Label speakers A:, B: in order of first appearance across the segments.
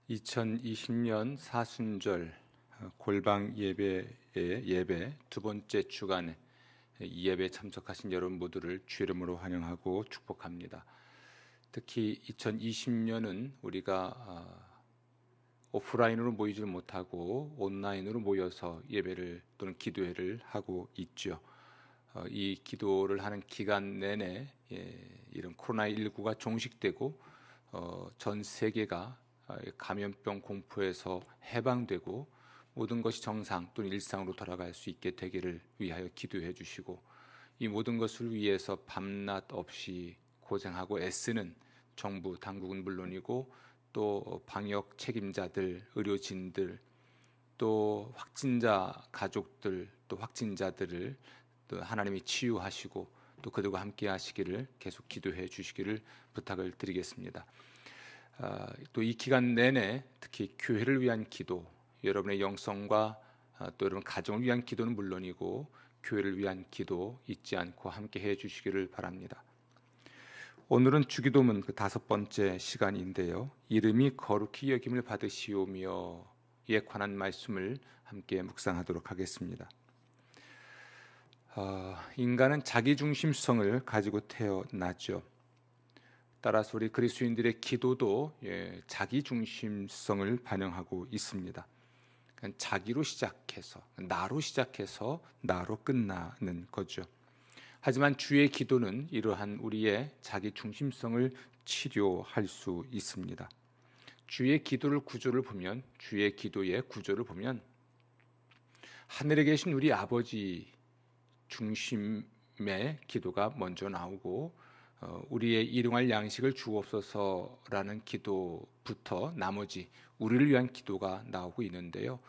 A: 2020년 사순절 골방 예배의 예배 두 번째 주간에 이 예배에 참석하신 여러분 모두를 주 이름으로 환영하고 축복합니다. 특히 2020년은 우리가 오프라인으로 모이지 못하고 온라인으로 모여서 예배를 또는 기도회를 하고 있죠. 이 기도를 하는 기간 내내 이런 코로나19가 종식되고 전 세계가 감염병 공포에서 해방되고 모든 것이 정상 또는 일상으로 돌아갈 수 있게 되기를 위하여 기도해 주시고, 이 모든 것을 위해서 밤낮 없이 고생하고 애쓰는 정부 당국은 물론이고 또 방역 책임자들, 의료진들, 또 확진자 가족들, 또 확진자들을 또 하나님이 치유하시고 또 그들과 함께 하시기를 계속 기도해 주시기를 부탁을 드리겠습니다. 또 이 기간 내내 특히 교회를 위한 기도, 여러분의 영성과 또 여러분 가정을 위한 기도는 물론이고 교회를 위한 기도 잊지 않고 함께 해 주시기를 바랍니다. 오늘은 주기도문 그 5번째 시간인데요, 이름이 거룩히 여김을 받으시오며에 관한 말씀을 함께 묵상하도록 하겠습니다. 인간은 자기중심성을 가지고 태어나죠. 따라서 우리 그리스도인들의 기도도 자기중심성을 반영하고 있습니다. 자기로 시작해서 나로 끝나는 거죠. 하지만 주의 기도는 이러한 우리의 자기중심성을 치료할 수 있습니다. 주의 기도의 구조를 보면 하늘에 계신 우리 아버지 중심의 기도가 먼저 나오고, 우리의 일용할 양식을 주옵소서라는 기도부터 나머지 우리를 위한 기도가 나오고 있는데요,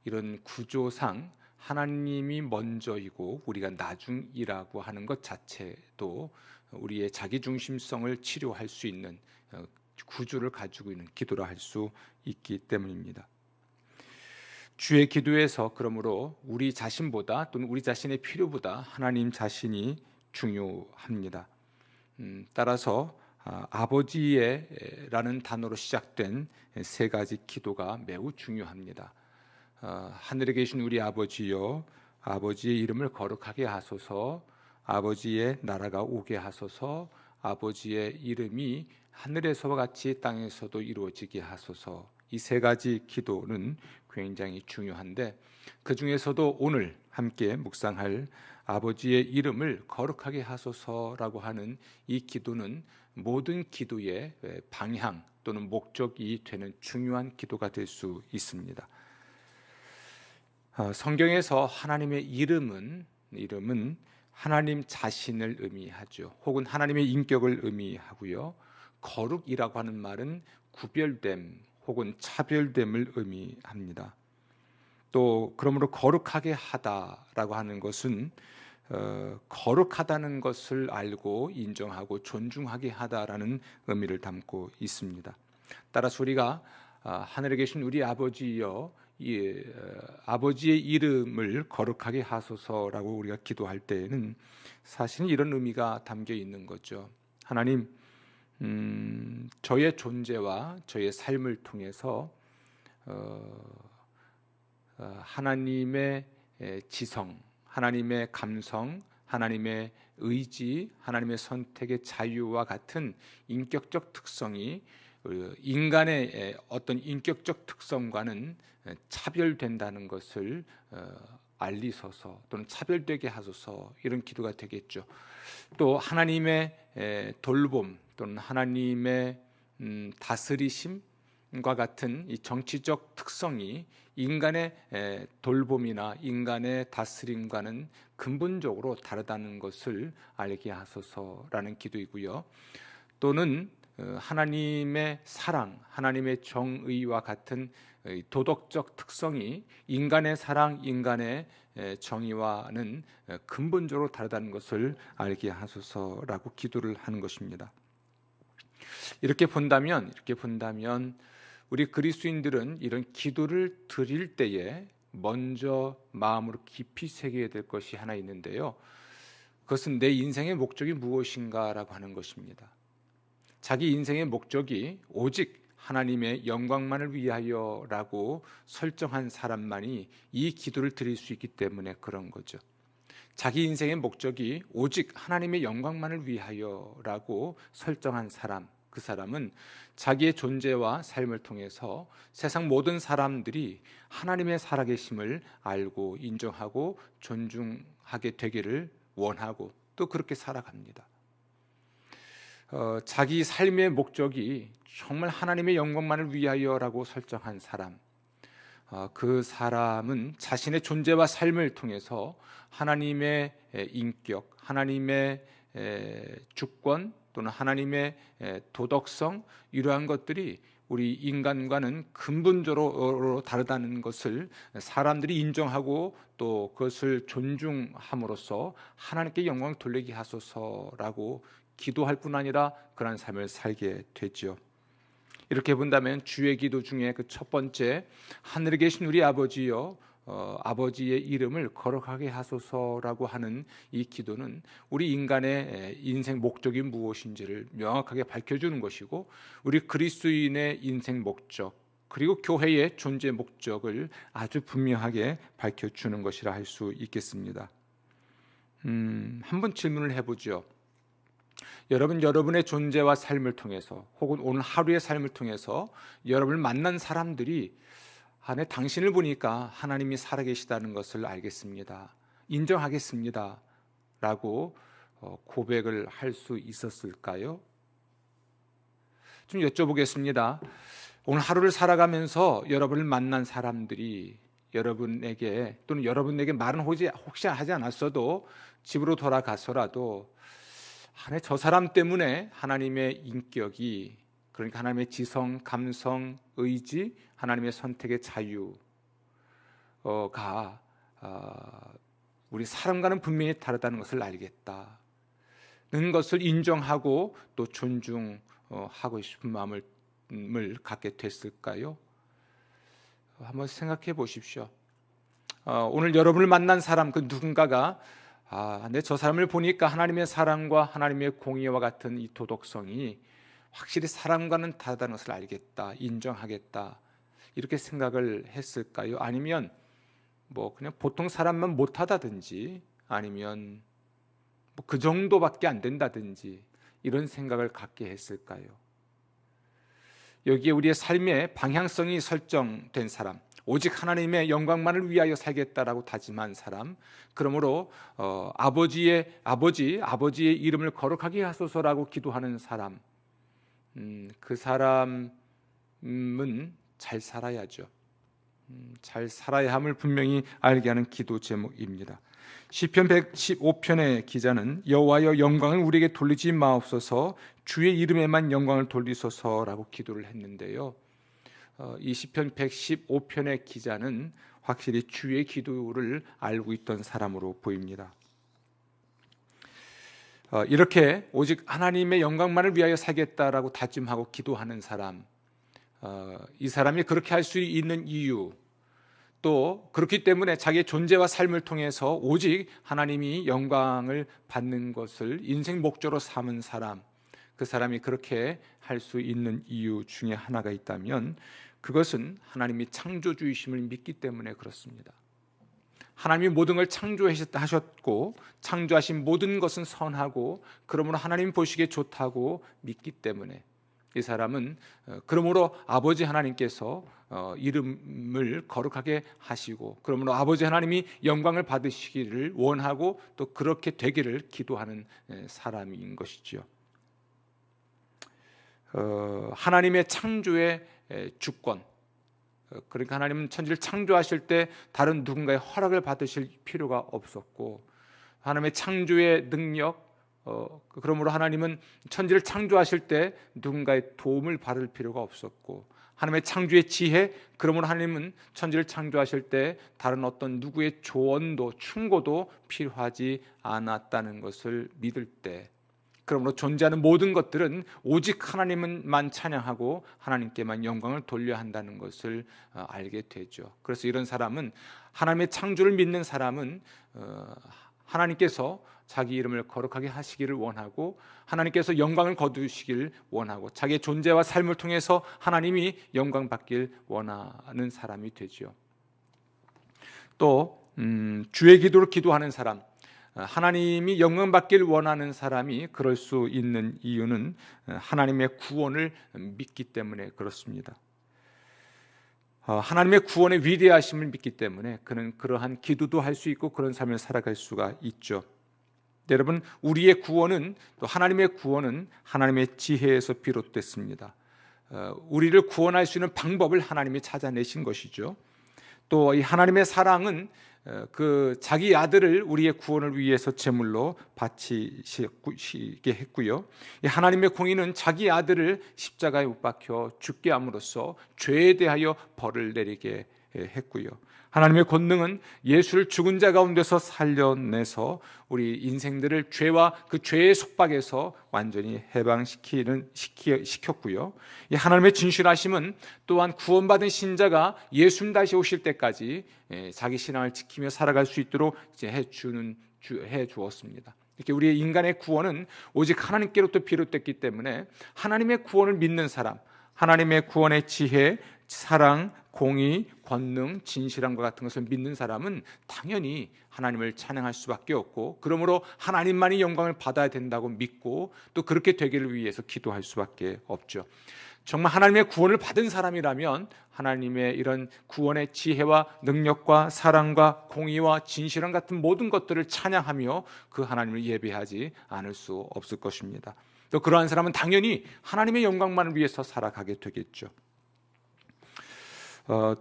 A: 이런 구조상 하나님이 먼저이고 우리가 나중이라고 하는 것 자체도 우리의 자기중심성을 치료할 수 있는 구조를 가지고 있는 기도라 할 수 있기 때문입니다. 주의 기도에서 그러므로 우리 자신보다 또는 우리 자신의 필요보다 하나님 자신이 중요합니다. 따라서 아버지의라는 단어로 시작된 3가지 기도가 매우 중요합니다. 하늘에 계신 우리 아버지여, 아버지의 이름을 거룩하게 하소서, 아버지의 나라가 오게 하소서, 아버지의 이름이 하늘에서와 같이 땅에서도 이루어지게 하소서. 이 3가지 기도는 굉장히 중요한데, 그 중에서도 오늘 함께 묵상할 아버지의 이름을 거룩하게 하소서라고 하는 이 기도는 모든 기도의 방향 또는 목적이 되는 중요한 기도가 될 수 있습니다. 성경에서 하나님의 이름은 하나님 자신을 의미하죠. 혹은 하나님의 인격을 의미하고요, 거룩이라고 하는 말은 구별됨 혹은 차별됨을 의미합니다. 또 그러므로 거룩하게 하다라고 하는 것은 거룩하다는 것을 알고 인정하고 존중하게 하다라는 의미를 담고 있습니다. 따라서 우리가 하늘에 계신 우리 아버지여, 아버지의 이름을 거룩하게 하소서라고 우리가 기도할 때에는 사실은 이런 의미가 담겨 있는 거죠. 하나님, 저의 존재와 저의 삶을 통해서 하나님의 지성, 하나님의 감성, 하나님의 의지, 하나님의 선택의 자유와 같은 인격적 특성이 인간의 어떤 인격적 특성과는 차별된다는 것을 알리소서, 또는 차별되게 하소서, 이런 기도가 되겠죠. 또 하나님의 돌봄 또는 하나님의 다스리심과 같은 이 정치적 특성이 인간의 돌봄이나 인간의 다스림과는 근본적으로 다르다는 것을 알게 하소서라는 기도이고요. 또는 하나님의 사랑, 하나님의 정의와 같은 도덕적 특성이 인간의 사랑, 인간의 정의와는 근본적으로 다르다는 것을 알게 하소서라고 기도를 하는 것입니다. 이렇게 본다면 우리 그리스도인들은 이런 기도를 드릴 때에 먼저 마음으로 깊이 새겨야 될 것이 하나 있는데요, 그것은 내 인생의 목적이 무엇인가라고 하는 것입니다. 자기 인생의 목적이 오직 하나님의 영광만을 위하여라고 설정한 사람만이 이 기도를 드릴 수 있기 때문에 그런 거죠. 자기 인생의 목적이 오직 하나님의 영광만을 위하여라고 설정한 사람, 그 사람은 자기의 존재와 삶을 통해서 세상 모든 사람들이 하나님의 살아계심을 알고 인정하고 존중하게 되기를 원하고 또 그렇게 살아갑니다. 자기 삶의 목적이 정말 하나님의 영광만을 위하여라고 설정한 사람, 그 사람은 자신의 존재와 삶을 통해서 하나님의 인격, 하나님의 주권 또는 하나님의 도덕성, 이러한 것들이 우리 인간과는 근본적으로 다르다는 것을 사람들이 인정하고 또 그것을 존중함으로써 하나님께 영광을 돌리게 하소서라고 기도할 뿐 아니라 그런 삶을 살게 되죠. 이렇게 본다면 주의 기도 중에 그 첫 번째, 하늘에 계신 우리 아버지여, 아버지의 이름을 거룩하게 하소서라고 하는 이 기도는 우리 인간의 인생 목적이 무엇인지를 명확하게 밝혀주는 것이고, 우리 그리스도인의 인생 목적 그리고 교회의 존재 목적을 아주 분명하게 밝혀주는 것이라 할 수 있겠습니다. 한번 질문을 해보죠. 여러분의 존재와 삶을 통해서 혹은 오늘 하루의 삶을 통해서 여러분을 만난 사람들이 당신을 보니까 하나님이 살아계시다는 것을 알겠습니다, 인정하겠습니다 라고 고백을 할 수 있었을까요? 좀 여쭤보겠습니다. 오늘 하루를 살아가면서 여러분을 만난 사람들이 여러분에게 또는 여러분에게 말은 혹시 하지 않았어도 집으로 돌아가서라도 저 사람 때문에 하나님의 인격이, 그러니까 하나님의 지성, 감성, 의지, 하나님의 선택의 자유가 우리 사람과는 분명히 다르다는 것을 알겠다는 것을 인정하고 또 존중하고 싶은 마음을 갖게 됐을까요? 한번 생각해 보십시오. 오늘 여러분을 만난 사람, 그 누군가가 저 사람을 보니까 하나님의 사랑과 하나님의 공의와 같은 이 도덕성이 확실히 사람과는 다르다는 것을 알겠다, 인정하겠다, 이렇게 생각을 했을까요? 아니면 그냥 보통 사람만 못하다든지 아니면 그 정도밖에 안 된다든지 이런 생각을 갖게 했을까요? 여기에 우리의 삶의 방향성이 설정된 사람, 오직 하나님의 영광만을 위하여 살겠다라고 다짐한 사람, 그러므로 아버지의 이름을 거룩하게 하소서라고 기도하는 사람, 그 사람은 잘 살아야죠. 잘 살아야 함을 분명히 알게 하는 기도 제목입니다. 시편 115편의 기자는 여호와여 영광을 우리에게 돌리지 마옵소서, 주의 이름에만 영광을 돌리소서라고 기도를 했는데요. 이 시편 115편의 기자는 확실히 주의 기도를 알고 있던 사람으로 보입니다. 이렇게 오직 하나님의 영광만을 위하여 살겠다라고 다짐하고 기도하는 사람, 이 사람이 그렇게 할 수 있는 이유, 또 그렇기 때문에 자기의 존재와 삶을 통해서 오직 하나님이 영광을 받는 것을 인생 목적으로 삼은 사람, 그 사람이 그렇게 할 수 있는 이유 중에 하나가 있다면 그것은 하나님이 창조주이심을 믿기 때문에 그렇습니다. 하나님이 모든 걸 창조하셨고 창조하신 모든 것은 선하고 그러므로 하나님 보시기에 좋다고 믿기 때문에 이 사람은 그러므로 아버지 하나님께서 이름을 거룩하게 하시고 그러므로 아버지 하나님이 영광을 받으시기를 원하고 또 그렇게 되기를 기도하는 사람인 것이죠. 하나님의 창조의 주권, 그러니까 하나님은 천지를 창조하실 때 다른 누군가의 허락을 받으실 필요가 없었고, 하나님의 창조의 능력, 그러므로 하나님은 천지를 창조하실 때 누군가의 도움을 받을 필요가 없었고, 하나님의 창조의 지혜, 그러므로 하나님은 천지를 창조하실 때 다른 어떤 누구의 조언도 충고도 필요하지 않았다는 것을 믿을 때, 그러므로 존재하는 모든 것들은 오직 하나님만 찬양하고 하나님께만 영광을 돌려야 한다는 것을 알게 되죠. 그래서 이런 사람은, 하나님의 창조를 믿는 사람은 하나님께서 자기 이름을 거룩하게 하시기를 원하고 하나님께서 영광을 거두시길 원하고 자기의 존재와 삶을 통해서 하나님이 영광 받길 원하는 사람이 되죠. 또 주의 기도를 기도하는 사람, 하나님이 영광 받길 원하는 사람이 그럴 수 있는 이유는 하나님의 구원을 믿기 때문에 그렇습니다. 하나님의 구원의 위대하심을 믿기 때문에 그는 그러한 기도도 할 수 있고 그런 삶을 살아갈 수가 있죠. 여러분, 우리의 구원은 또 하나님의 구원은 하나님의 지혜에서 비롯됐습니다. 우리를 구원할 수 있는 방법을 하나님이 찾아내신 것이죠. 또 이 하나님의 사랑은 그 자기 아들을 우리의 구원을 위해서 제물로 바치시게 했고요. 이 하나님의 공의는 자기 아들을 십자가에 못 박혀 죽게 함으로써 죄에 대하여 벌을 내리게 했고요. 하나님의 권능은 예수를 죽은 자 가운데서 살려내서 우리 인생들을 죄와 그 죄의 속박에서 완전히 해방시켰고요. 이 하나님의 진실하심은 또한 구원받은 신자가 예수님 다시 오실 때까지 자기 신앙을 지키며 살아갈 수 있도록 해 주었습니다. 이렇게 우리의 인간의 구원은 오직 하나님께로부터 비롯됐기 때문에 하나님의 구원을 믿는 사람, 하나님의 구원의 지혜, 사랑, 공의, 권능, 진실함과 같은 것을 믿는 사람은 당연히 하나님을 찬양할 수밖에 없고 그러므로 하나님만이 영광을 받아야 된다고 믿고 또 그렇게 되기를 위해서 기도할 수밖에 없죠. 정말 하나님의 구원을 받은 사람이라면 하나님의 이런 구원의 지혜와 능력과 사랑과 공의와 진실함 같은 모든 것들을 찬양하며 그 하나님을 예배하지 않을 수 없을 것입니다. 또 그러한 사람은 당연히 하나님의 영광만을 위해서 살아가게 되겠죠.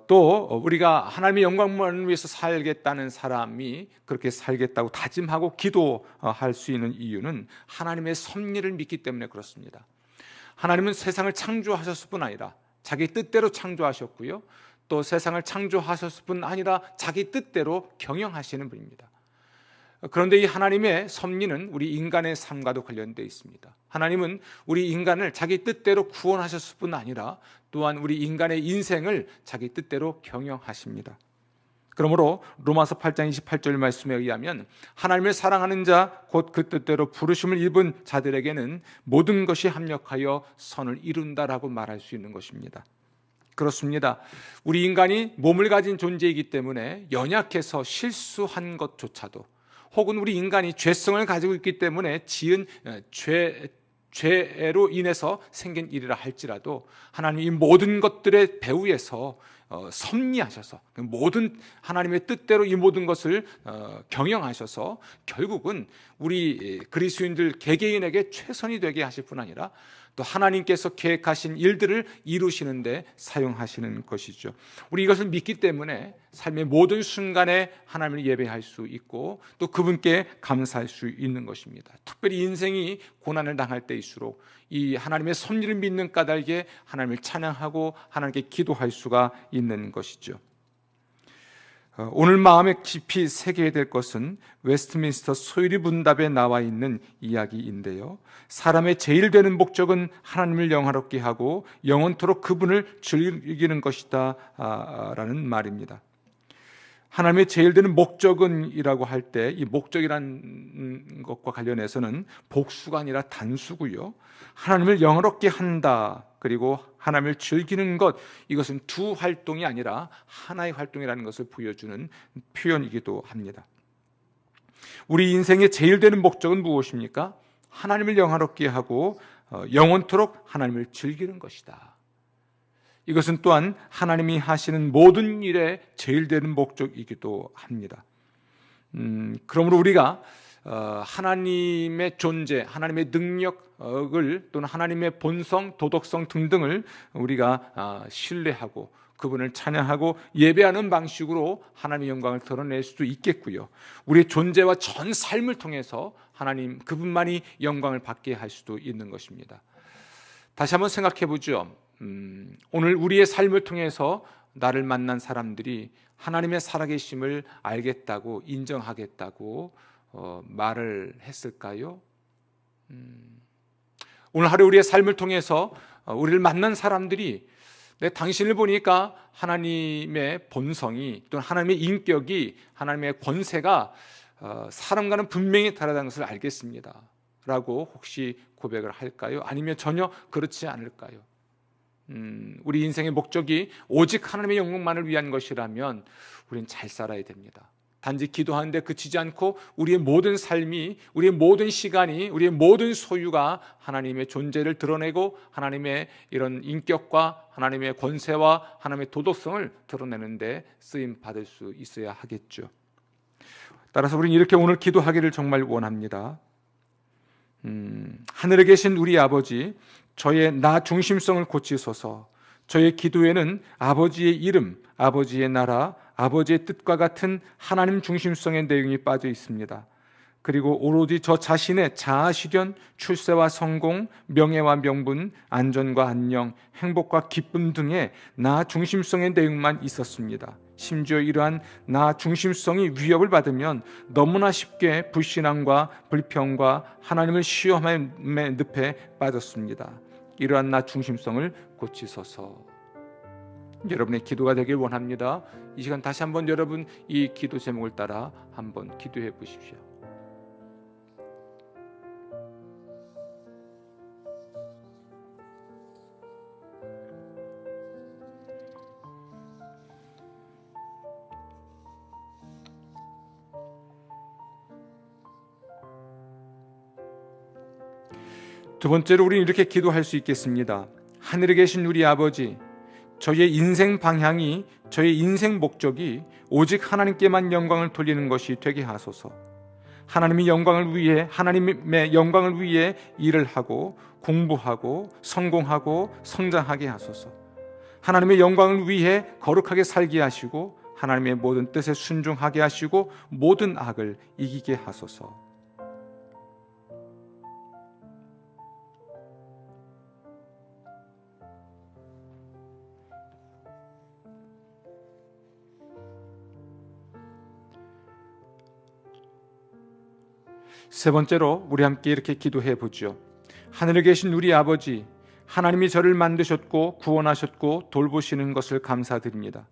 A: 또 우리가 하나님의 영광만을 위해서 살겠다는 사람이 그렇게 살겠다고 다짐하고 기도할 수 있는 이유는 하나님의 섭리를 믿기 때문에 그렇습니다. 하나님은 세상을 창조하셨을 뿐 아니라 자기 뜻대로 창조하셨고요. 또 세상을 창조하셨을 뿐 아니라 자기 뜻대로 경영하시는 분입니다. 그런데 이 하나님의 섭리는 우리 인간의 삶과도 관련되어 있습니다. 하나님은 우리 인간을 자기 뜻대로 구원하셨을 뿐 아니라 또한 우리 인간의 인생을 자기 뜻대로 경영하십니다. 그러므로 로마서 8장 28절 말씀에 의하면 하나님을 사랑하는 자 곧 그 뜻대로 부르심을 입은 자들에게는 모든 것이 합력하여 선을 이룬다라고 말할 수 있는 것입니다. 그렇습니다. 우리 인간이 몸을 가진 존재이기 때문에 연약해서 실수한 것조차도 혹은 우리 인간이 죄성을 가지고 있기 때문에 지은 죄로 인해서 생긴 일이라 할지라도 하나님이 이 모든 것들의 배후에서 섭리하셔서 모든 하나님의 뜻대로 이 모든 것을 경영하셔서 결국은 우리 그리스도인들 개개인에게 최선이 되게 하실 뿐 아니라 또 하나님께서 계획하신 일들을 이루시는 데 사용하시는 것이죠. 우리 이것을 믿기 때문에 삶의 모든 순간에 하나님을 예배할 수 있고 또 그분께 감사할 수 있는 것입니다. 특별히 인생이 고난을 당할 때일수록 이 하나님의 섭리를 믿는 까닭에 하나님을 찬양하고 하나님께 기도할 수가 있는 것이죠. 오늘 마음에 깊이 새겨야 될 것은 웨스트민스터 소유리 문답에 나와 있는 이야기인데요. 사람의 제일 되는 목적은 하나님을 영화롭게 하고 영원토록 그분을 즐기는 것이다 라는 말입니다. 하나님의 제일 되는 목적은 이라고 할 때 이 목적이라는 것과 관련해서는 복수가 아니라 단수고요. 하나님을 영화롭게 한다 그리고 하나님을 즐기는 것, 이것은 두 활동이 아니라 하나의 활동이라는 것을 보여주는 표현이기도 합니다. 우리 인생의 제일 되는 목적은 무엇입니까? 하나님을 영화롭게 하고 영원토록 하나님을 즐기는 것이다. 이것은 또한 하나님이 하시는 모든 일의 제일 되는 목적이기도 합니다. 그러므로 우리가 하나님의 존재, 하나님의 능력을 또는 하나님의 본성, 도덕성 등등을 우리가 신뢰하고 그분을 찬양하고 예배하는 방식으로 하나님의 영광을 드러낼 수도 있겠고요. 우리의 존재와 전 삶을 통해서 하나님 그분만이 영광을 받게 할 수도 있는 것입니다. 다시 한번 생각해 보죠. 오늘 우리의 삶을 통해서 나를 만난 사람들이 하나님의 살아계심을 알겠다고 인정하겠다고 말을 했을까요? 오늘 하루 우리의 삶을 통해서 우리를 만난 사람들이 당신을 보니까 하나님의 본성이 또는 하나님의 인격이 하나님의 권세가 사람과는 분명히 다르다는 것을 알겠습니다 라고 혹시 고백을 할까요? 아니면 전혀 그렇지 않을까요? 우리 인생의 목적이 오직 하나님의 영광만을 위한 것이라면 우리는 잘 살아야 됩니다. 단지 기도하는데 그치지 않고 우리의 모든 삶이, 우리의 모든 시간이, 우리의 모든 소유가 하나님의 존재를 드러내고 하나님의 이런 인격과 하나님의 권세와 하나님의 도덕성을 드러내는데 쓰임 받을 수 있어야 하겠죠. 따라서 우리는 이렇게 오늘 기도하기를 정말 원합니다. 하늘에 계신 우리 아버지, 저의 나 중심성을 고치소서. 저의 기도에는 아버지의 이름, 아버지의 나라, 아버지의 뜻과 같은 하나님 중심성의 내용이 빠져 있습니다. 그리고 오로지 저 자신의 자아 실현, 출세와 성공, 명예와 명분, 안전과 안녕, 행복과 기쁨 등의 나 중심성의 내용만 있었습니다. 심지어 이러한 나 중심성이 위협을 받으면 너무나 쉽게 불신앙과 불평과 하나님을 시험함의 늪에 빠졌습니다. 이러한 나 중심성을 고치소서. 여러분의 기도가 되길 원합니다. 이 시간 다시 한번 여러분 이 기도 제목을 따라 한번 기도해 보십시오. 두 번째로 우리는 이렇게 기도할 수 있겠습니다. 하늘에 계신 우리 아버지, 저의 인생 방향이, 저의 인생 목적이 오직 하나님께만 영광을 돌리는 것이 되게 하소서. 하나님의 영광을 위해 일을 하고 공부하고 성공하고 성장하게 하소서. 하나님의 영광을 위해 거룩하게 살게 하시고 하나님의 모든 뜻에 순종하게 하시고 모든 악을 이기게 하소서. 세 번째로 우리 함께 이렇게 기도해 보죠. 하늘에 계신 우리 아버지, 하나님이 저를 만드셨고 구원하셨고 돌보시는 것을 감사드립니다.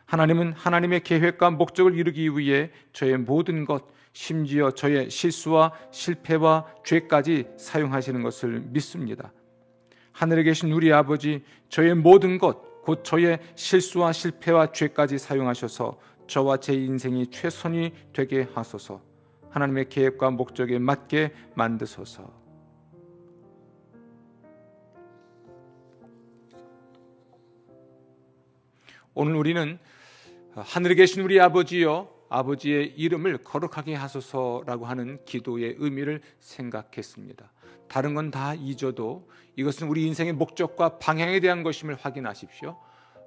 A: 하나님은 하나님의 계획과 목적을 이루기 위해 저의 모든 것, 심지어 저의 실수와 실패와 죄까지 사용하시는 것을 믿습니다. 하늘에 계신 우리 아버지, 저의 모든 것, 곧 저의 실수와 실패와 죄까지 사용하셔서 저와 제 인생이 최선이 되게 하소서. 하나님의 계획과 목적에 맞게 만드소서. 오늘 우리는 하늘에 계신 우리 아버지여, 아버지의 이름을 거룩하게 하소서라고 하는 기도의 의미를 생각했습니다. 다른 건 다 잊어도 이것은 우리 인생의 목적과 방향에 대한 것임을 확인하십시오.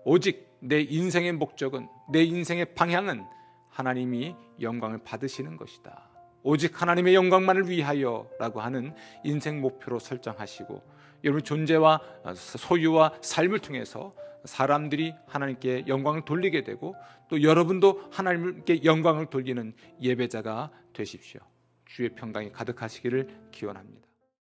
A: 오직 내 인생의 목적은, 내 인생의 방향은 하나님이 영광을 받으시는 것이다. 오직 하나님의 영광만을 위하여라고 하는 인생 목표로 설정하시고 여러분 존재와 소유와 삶을 통해서 사람들이 하나님께 영광을 돌리게 되고 또 여러분도 하나님께 영광을 돌리는 예배자가 되십시오. 주의 평강이 가득하시기를 기원합니다.